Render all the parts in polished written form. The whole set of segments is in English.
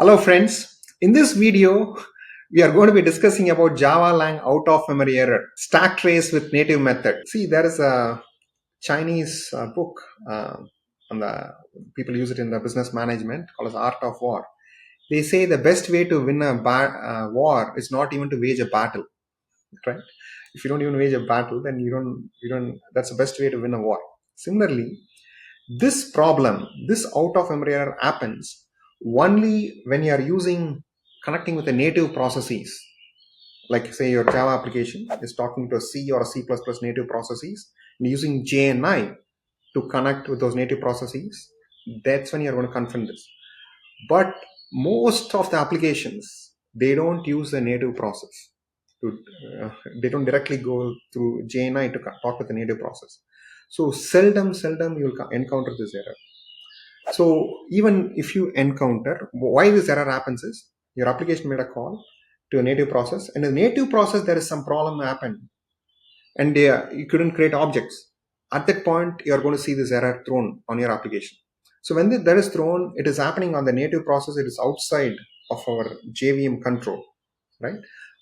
Hello friends, in this video we are going to be discussing about java.lang out-of-memory error, stack trace with native method. See, there is a Chinese book and people use it in the business management called as Art of War. They say the best way to win a war is not even to wage a battle, right? If you don't even wage a battle, then you don't that's the best way to win a war. Similarly, this problem, this out-of-memory error happens only when you are connecting with the native processes. Like say your Java application is talking to a C or a C++ native processes and using JNI to connect with those native processes. That's when you're going to confront this. But most of the applications, they don't use the native process. They don't directly go through JNI to talk with the native process. So seldom you'll encounter this error. So even if you encounter, why this error happens is your application made a call to a native process, and in the native process there is some problem happened, and you couldn't create objects. At that point, you are going to see this error thrown on your application. So when that is thrown, it is happening on the native process. It is outside of our JVM control, right?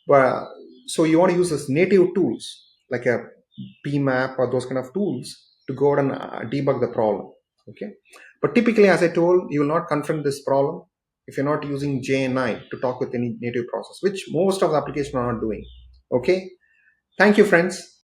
But so you want to use this native tools like a PMAP or those kind of tools to go out and debug the problem. Okay, but typically, as I told, you will not confront this problem if you're not using JNI to talk with any native process, which most of the applications are not doing. Okay, thank you, friends.